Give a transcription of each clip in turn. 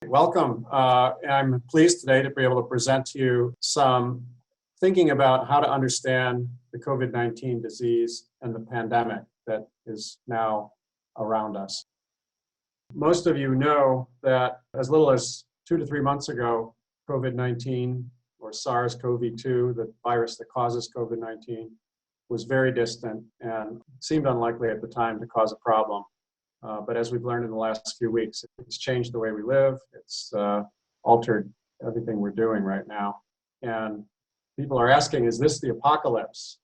Welcome. I'm pleased today to be able to present to you some thinking about how to understand the COVID-19 disease and the pandemic that is now around us. Most of you know that as little as 2 to 3 months ago, COVID-19 or SARS-CoV-2, the virus that causes COVID-19, was very distant and seemed unlikely at the time to cause a problem. But as we've learned in the last few weeks, it's changed the way we live. It's altered everything we're doing right now. And people are asking, is this the apocalypse?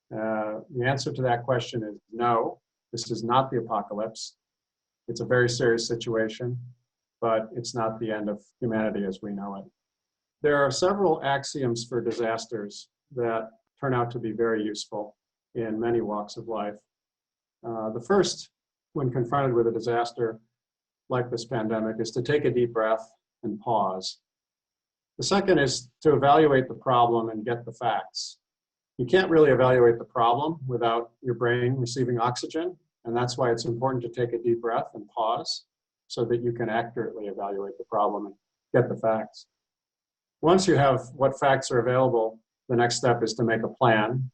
The answer to that question is no, this is not the apocalypse. It's a very serious situation, but it's not the end of humanity as we know it. There are several axioms for disasters that turn out to be very useful in many walks of life. The first, when confronted with a disaster like this pandemic, is to take a deep breath and pause. The second is to evaluate the problem and get the facts. You can't really evaluate the problem without your brain receiving oxygen, and that's why it's important to take a deep breath and pause so that you can accurately evaluate the problem and get the facts. Once you have what facts are available, the next step is to make a plan,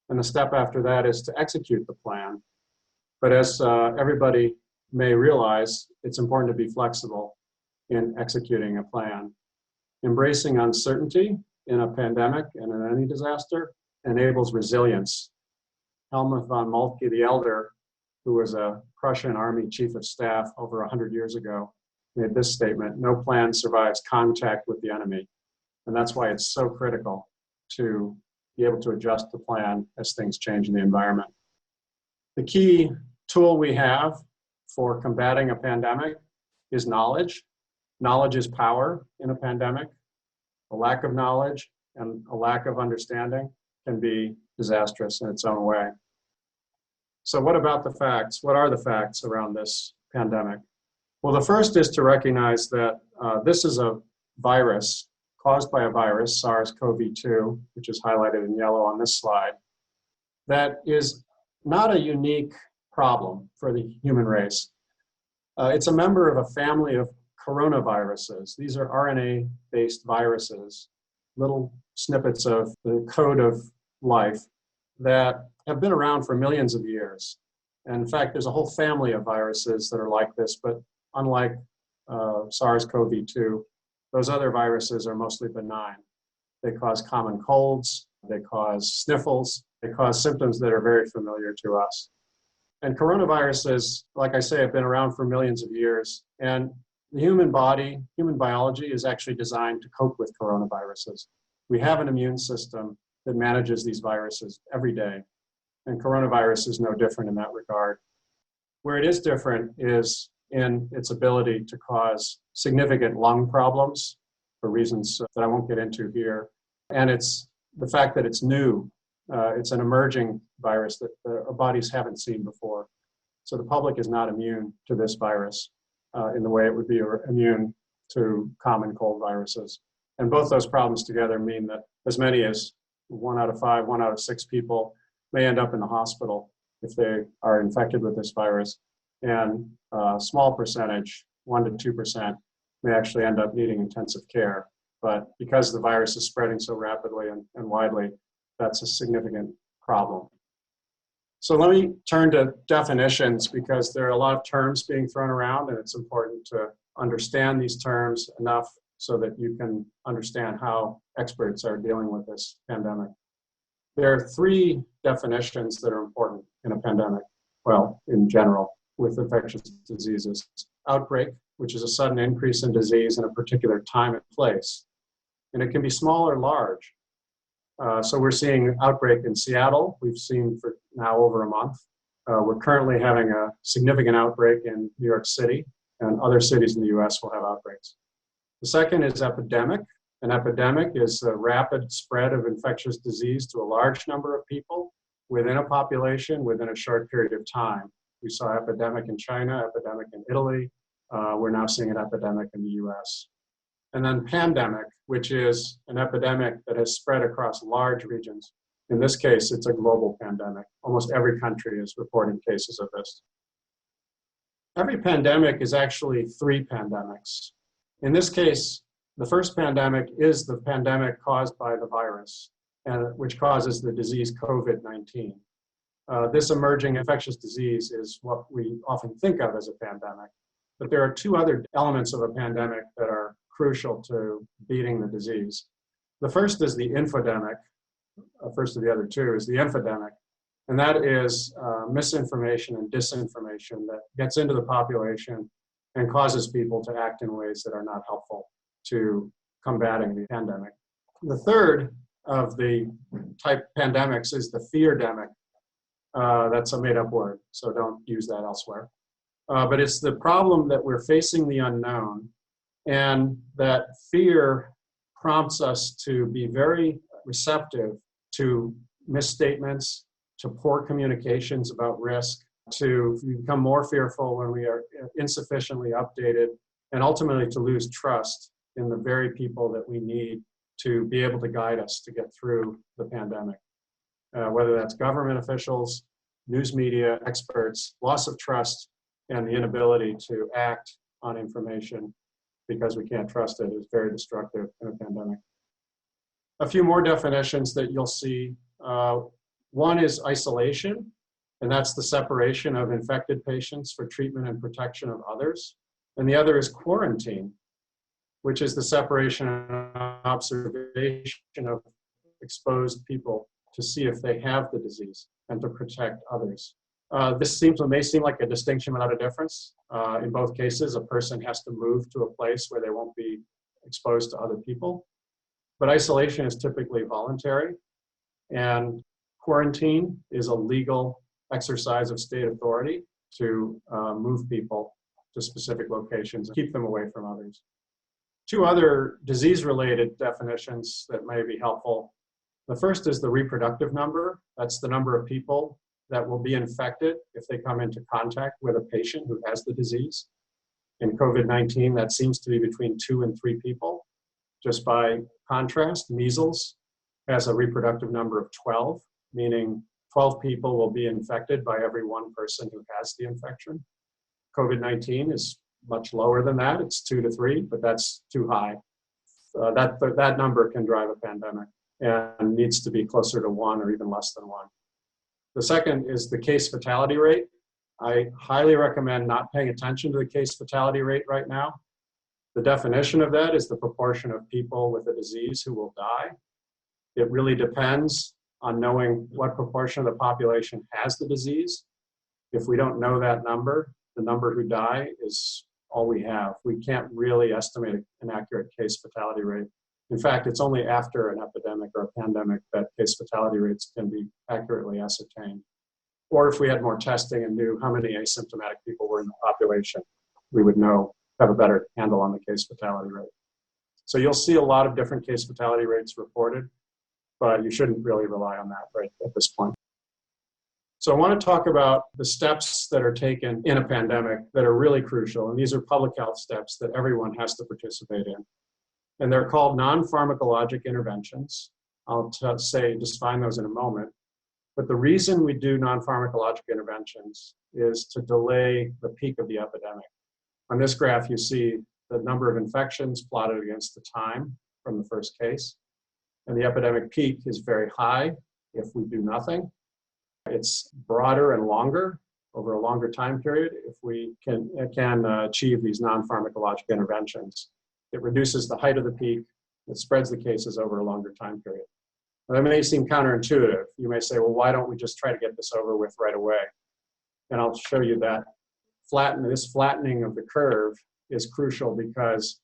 and the step after that is to execute the plan. But as everybody may realize, it's important to be flexible in executing a plan. Embracing uncertainty in a pandemic and in any disaster enables resilience. Helmuth von Moltke the Elder, who was a Prussian army chief of staff over 100 years ago, made this statement: "No plan survives contact with the enemy." And that's why it's so critical to be able to adjust the plan as things change in the environment. The key tool we have for combating a pandemic is knowledge. Knowledge is power in a pandemic. A lack of knowledge and a lack of understanding can be disastrous in its own way. So what about the facts? What are the facts around this pandemic? Well, the first is to recognize that this is a virus caused by a virus, SARS-CoV-2, which is highlighted in yellow on this slide, that is not a unique problem for the human race. It's a member of a family of coronaviruses. These are RNA-based viruses, little snippets of the code of life that have been around for millions of years. And in fact, there's a whole family of viruses that are like this, but unlike SARS-CoV-2, those other viruses are mostly benign. They cause common colds, they cause sniffles, they cause symptoms that are very familiar to us. And coronaviruses, like I say, have been around for millions of years. And the human body, human biology is actually designed to cope with coronaviruses. We have an immune system that manages these viruses every day. And coronavirus is no different in that regard. Where it is different is in its ability to cause significant lung problems for reasons that I won't get into here. And it's the fact that it's new. It's an emerging virus that our bodies haven't seen before. So the public is not immune to this virus in the way it would be immune to common cold viruses. And both those problems together mean that as many as 1 out of 5, 1 out of 6 people may end up in the hospital if they are infected with this virus. And a small percentage, 1 to 2%, may actually end up needing intensive care. But because the virus is spreading so rapidly and widely, that's a significant problem. So let me turn to definitions, because there are a lot of terms being thrown around, and it's important to understand these terms enough so that you can understand how experts are dealing with this pandemic. There are 3 definitions that are important in a pandemic, well, in general, with infectious diseases. Outbreak, which is a sudden increase in disease in a particular time and place. And it can be small or large. So we're seeing outbreak in Seattle. We've seen for now over a month. We're currently having a significant outbreak in New York City, and other cities in the US will have outbreaks. The second is epidemic. An epidemic is a rapid spread of infectious disease to a large number of people within a population within a short period of time. We saw epidemic in China, epidemic in Italy. We're now seeing an epidemic in the US. And then pandemic, which is an epidemic that has spread across large regions. In this case, it's a global pandemic. Almost every country is reporting cases of this. Every pandemic is actually 3 pandemics. In this case, the first pandemic is the pandemic caused by the virus, which causes the disease COVID-19. This emerging infectious disease is what we often think of as a pandemic. But there are two other elements of a pandemic that are crucial to beating the disease. The first is the infodemic. First of the other two is the infodemic. And that is misinformation and disinformation that gets into the population and causes people to act in ways that are not helpful to combating the pandemic. The third of the type pandemics is the fear-demic. That's a made-up word, so don't use that elsewhere. But it's the problem that we're facing the unknown, and that fear prompts us to be very receptive to misstatements, to poor communications about risk, to become more fearful when we are insufficiently updated, and ultimately to lose trust in the very people that we need to be able to guide us to get through the pandemic. Whether that's government officials, news media, experts, loss of trust, and the inability to act on information because we can't trust it is very destructive in a pandemic. A few more definitions that you'll see. One is isolation, and that's the separation of infected patients for treatment and protection of others. And the other is quarantine, which is the separation and observation of exposed people to see if they have the disease and to protect others. This may seem like a distinction without a difference. In both cases, a person has to move to a place where they won't be exposed to other people. But isolation is typically voluntary, and quarantine is a legal exercise of state authority to move people to specific locations and keep them away from others. Two other disease-related definitions that may be helpful. The first is the reproductive number. That's the number of people that will be infected if they come into contact with a patient who has the disease. In COVID-19, that seems to be between 2 and 3 people. Just by contrast, measles has a reproductive number of 12, meaning 12 people will be infected by every one person who has the infection. COVID-19 is much lower than that. It's 2 to 3, but that's too high. That number can drive a pandemic and needs to be closer to 1 or even less than 1. The second is the case fatality rate. I highly recommend not paying attention to the case fatality rate right now. The definition of that is the proportion of people with the disease who will die. It really depends on knowing what proportion of the population has the disease. If we don't know that number, the number who die is all we have. We can't really estimate an accurate case fatality rate. In fact, it's only after an epidemic or a pandemic that case fatality rates can be accurately ascertained. Or if we had more testing and knew how many asymptomatic people were in the population, we would have a better handle on the case fatality rate. So you'll see a lot of different case fatality rates reported, but you shouldn't really rely on that right at this point. So I want to talk about the steps that are taken in a pandemic that are really crucial. And these are public health steps that everyone has to participate in. And they're called non-pharmacologic interventions. I'll define those in a moment. But the reason we do non-pharmacologic interventions is to delay the peak of the epidemic. On this graph, you see the number of infections plotted against the time from the first case. And the epidemic peak is very high if we do nothing. It's broader and longer over a longer time period if we can achieve these non-pharmacologic interventions. It reduces the height of the peak. It spreads the cases over a longer time period. Now, that may seem counterintuitive. You may say, well, why don't we just try to get this over with right away? And I'll show you that this flattening of the curve is crucial because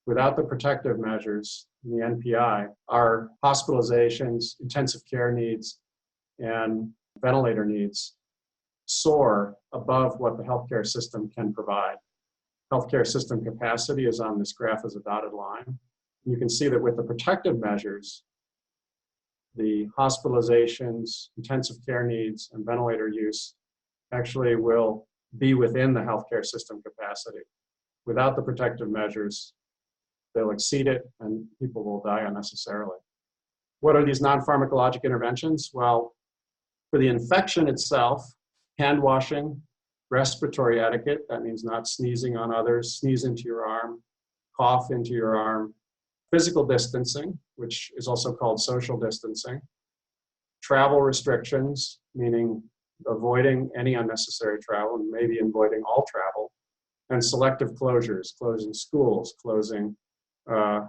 without the protective measures in the NPI, our hospitalizations, intensive care needs, and ventilator needs soar above what the healthcare system can provide. Healthcare system capacity is on this graph as a dotted line. You can see that with the protective measures, the hospitalizations, intensive care needs, and ventilator use actually will be within the healthcare system capacity. Without the protective measures, they'll exceed it and people will die unnecessarily. What are these non-pharmacologic interventions? Well, for the infection itself, hand washing, respiratory etiquette, that means not sneezing on others, sneeze into your arm, cough into your arm, physical distancing, which is also called social distancing, travel restrictions, meaning avoiding any unnecessary travel and maybe avoiding all travel, and selective closures, closing schools, closing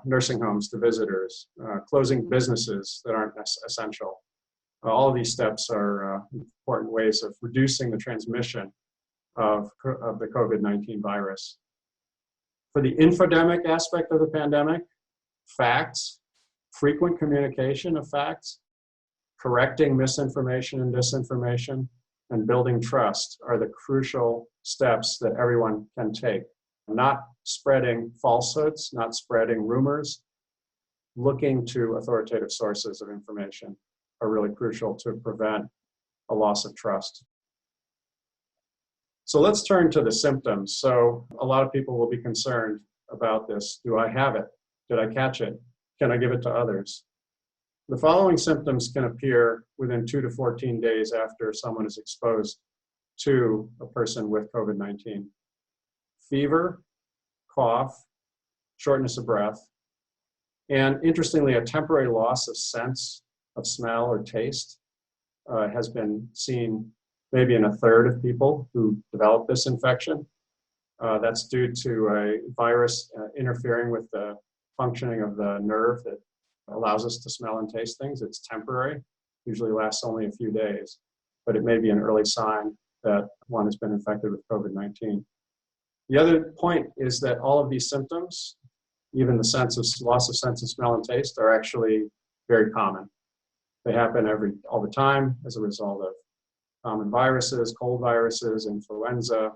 nursing homes to visitors, closing businesses that aren't essential. All of these steps are important ways of reducing the transmission of the COVID-19 virus. For the infodemic aspect of the pandemic, facts, frequent communication of facts, correcting misinformation and disinformation, and building trust are the crucial steps that everyone can take. Not spreading falsehoods, not spreading rumors, looking to authoritative sources of information are really crucial to prevent a loss of trust. So let's turn to the symptoms. So a lot of people will be concerned about this. Do I have it? Did I catch it? Can I give it to others? The following symptoms can appear within 2 to 14 days after someone is exposed to a person with COVID-19. Fever, cough, shortness of breath, and interestingly, a temporary loss of sense of smell or taste has been seen maybe in a third of people who develop this infection. That's due to a virus interfering with the functioning of the nerve that allows us to smell and taste things. It's temporary, usually lasts only a few days, but it may be an early sign that one has been infected with COVID-19. The other point is that all of these symptoms, even the loss of sense of smell and taste, are actually very common. They happen all the time as a result of common viruses, cold viruses, influenza,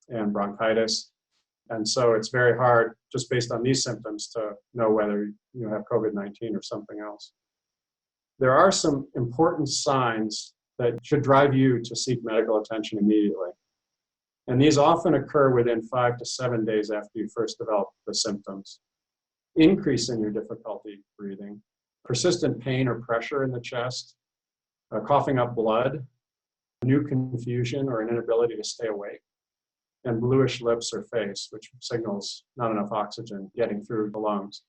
and bronchitis. And so it's very hard, just based on these symptoms, to know whether you have COVID-19 or something else. There are some important signs that should drive you to seek medical attention immediately. And these often occur within 5 to 7 days after you first develop the symptoms. Increase in your difficulty breathing, persistent pain or pressure in the chest, coughing up blood, new confusion or an inability to stay awake, and bluish lips or face, which signals not enough oxygen getting through the lungs.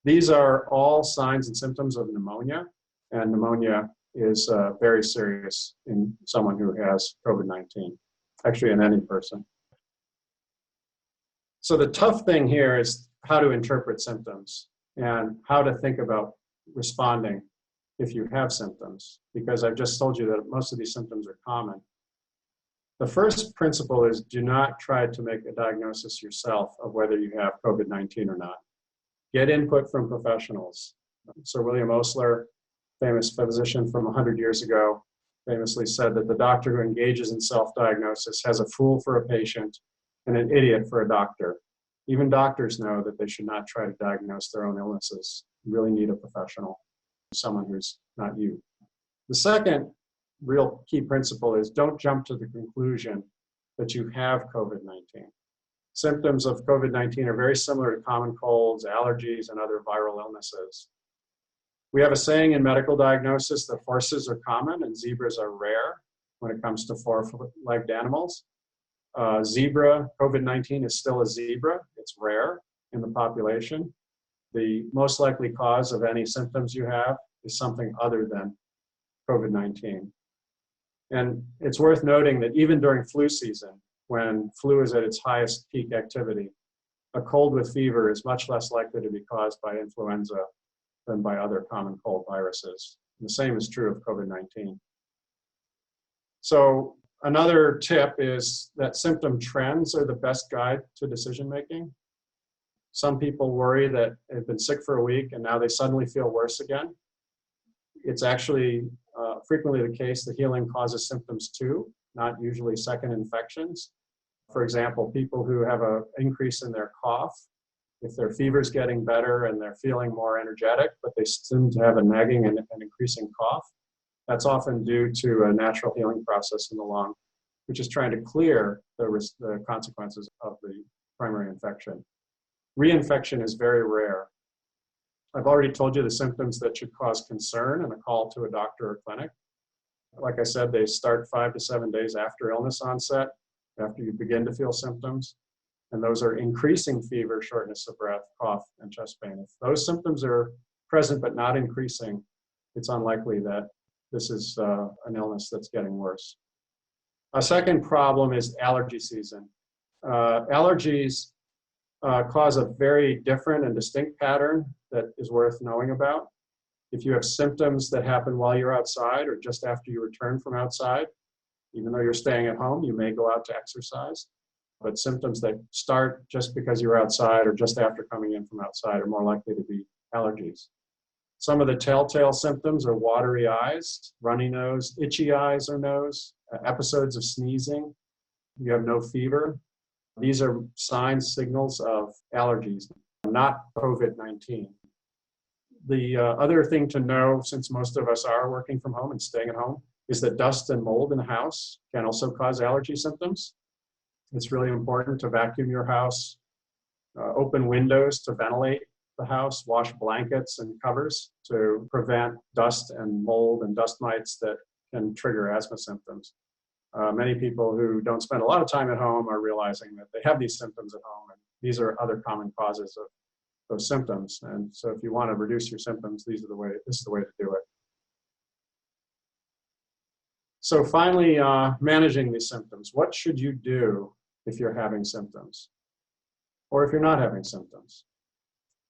These are all signs and symptoms of pneumonia, and pneumonia is very serious in someone who has COVID-19, actually in any person. So the tough thing here is how to interpret symptoms and how to think about responding if you have symptoms, because I've just told you that most of these symptoms are common. The first principle is do not try to make a diagnosis yourself of whether you have COVID-19 or not. Get input from professionals. Sir William Osler, famous physician from 100 years ago, famously said that the doctor who engages in self-diagnosis has a fool for a patient and an idiot for a doctor. Even doctors know that they should not try to diagnose their own illnesses. You really need a professional, someone who's not you. The second real key principle is don't jump to the conclusion that you have COVID-19. Symptoms of COVID-19 are very similar to common colds, allergies, and other viral illnesses. We have a saying in medical diagnosis that horses are common and zebras are rare when it comes to four-legged animals. COVID-19 is still a zebra. It's rare in the population. The most likely cause of any symptoms you have is something other than COVID-19. And it's worth noting that even during flu season, when flu is at its highest peak activity, a cold with fever is much less likely to be caused by influenza than by other common cold viruses. And the same is true of COVID-19. So another tip is that symptom trends are the best guide to decision making. Some people worry that they've been sick for a week and now they suddenly feel worse again. It's actually frequently the case that healing causes symptoms too, not usually second infections. For example, people who have an increase in their cough, if their fever's getting better and they're feeling more energetic, but they seem to have a nagging and increasing cough, that's often due to a natural healing process in the lung, which is trying to clear the consequences of the primary infection. Reinfection is very rare. I've already told you the symptoms that should cause concern and a call to a doctor or clinic. Like I said, they start 5 to 7 days after illness onset, after you begin to feel symptoms. And those are increasing fever, shortness of breath, cough, and chest pain. If those symptoms are present but not increasing, it's unlikely that this is an illness that's getting worse. A second problem is allergy season. Allergies cause a very different and distinct pattern that is worth knowing about. If you have symptoms that happen while you're outside or just after you return from outside, even though you're staying at home, you may go out to exercise. But symptoms that start just because you're outside or just after coming in from outside are more likely to be allergies. Some of the telltale symptoms are watery eyes, runny nose, itchy eyes or nose, episodes of sneezing. You have no fever. These are signs, signals of allergies, not COVID-19. The other thing to know, since most of us are working from home and staying at home, is that dust and mold in the house can also cause allergy symptoms. It's really important to vacuum your house, open windows to ventilate the house, wash blankets and covers to prevent dust and mold and dust mites that can trigger asthma symptoms. Many people who don't spend a lot of time at home are realizing that they have these symptoms at home, and these are other common causes of those symptoms. And so if you want to reduce your symptoms, this is the way to do it. So finally, managing these symptoms. What should you do if you're having symptoms or if you're not having symptoms?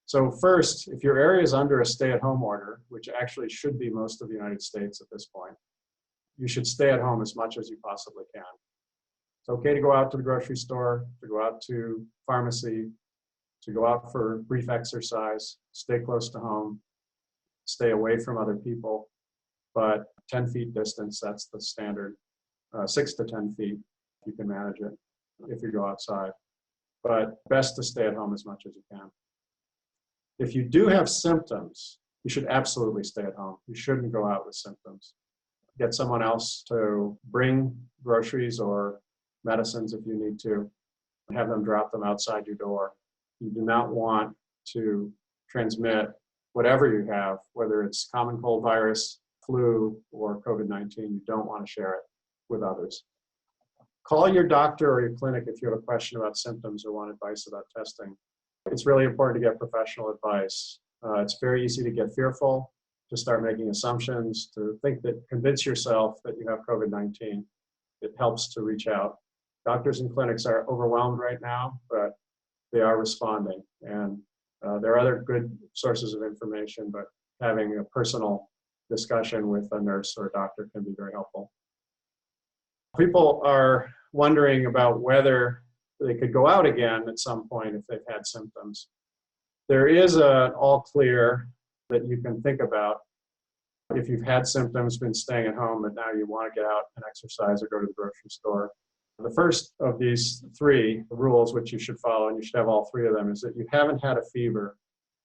So first, if your area is under a stay-at-home order, which actually should be most of the United States at this point, you should stay at home as much as you possibly can. It's okay to go out to the grocery store, to go out to pharmacy, to go out for brief exercise, stay close to home, stay away from other people, but 10 feet distance, that's the standard. 6 to 10 feet, you can manage it if you go outside. But best to stay at home as much as you can. If you do have symptoms, you should absolutely stay at home. You shouldn't go out with symptoms. Get someone else to bring groceries or medicines if you need to, and have them drop them outside your door. You do not want to transmit whatever you have, whether it's common cold virus, flu, or COVID-19. You don't want to share it with others. Call your doctor or your clinic if you have a question about symptoms or want advice about testing. It's really important to get professional advice. It's very easy to get fearful, to start making assumptions, to convince yourself that you have COVID-19. It helps to reach out. Doctors and clinics are overwhelmed right now, but they are responding. And there are other good sources of information, but having a personal discussion with a nurse or a doctor can be very helpful. People are wondering about whether they could go out again at some point if they've had symptoms. There is an all clear that you can think about if you've had symptoms, been staying at home, but now you want to get out and exercise or go to the grocery store. The first of these 3 rules, which you should follow, and you should have all 3 of them, is that you haven't had a fever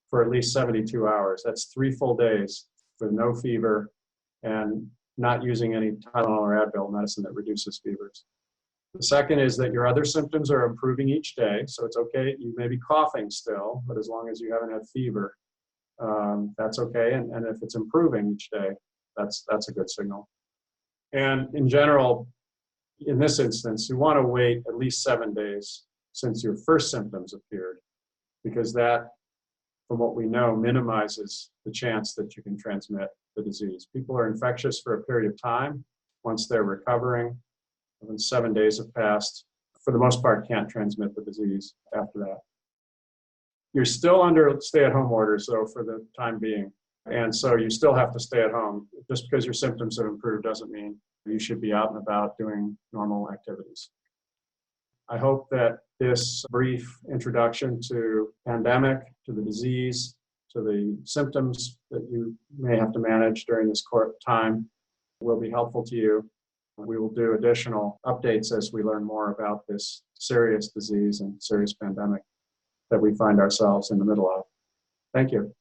for at least 72 hours. That's 3 full days with no fever and not using any Tylenol or Advil medicine that reduces fevers. The second is that your other symptoms are improving each day. So it's okay, you may be coughing still, but as long as you haven't had fever, that's okay. And if it's improving each day, that's a good signal. And in general, in this instance, you want to wait at least 7 days since your first symptoms appeared, because that, from what we know, minimizes the chance that you can transmit the disease. People are infectious for a period of time. Once they're recovering, when 7 days have passed, for the most part, can't transmit the disease after that. You're still under stay-at-home orders, though, for the time being. And so you still have to stay at home. Just because your symptoms have improved doesn't mean you should be out and about doing normal activities. I hope that this brief introduction to pandemic, to the disease, to the symptoms that you may have to manage during this time will be helpful to you. We will do additional updates as we learn more about this serious disease and serious pandemic that we find ourselves in the middle of. Thank you.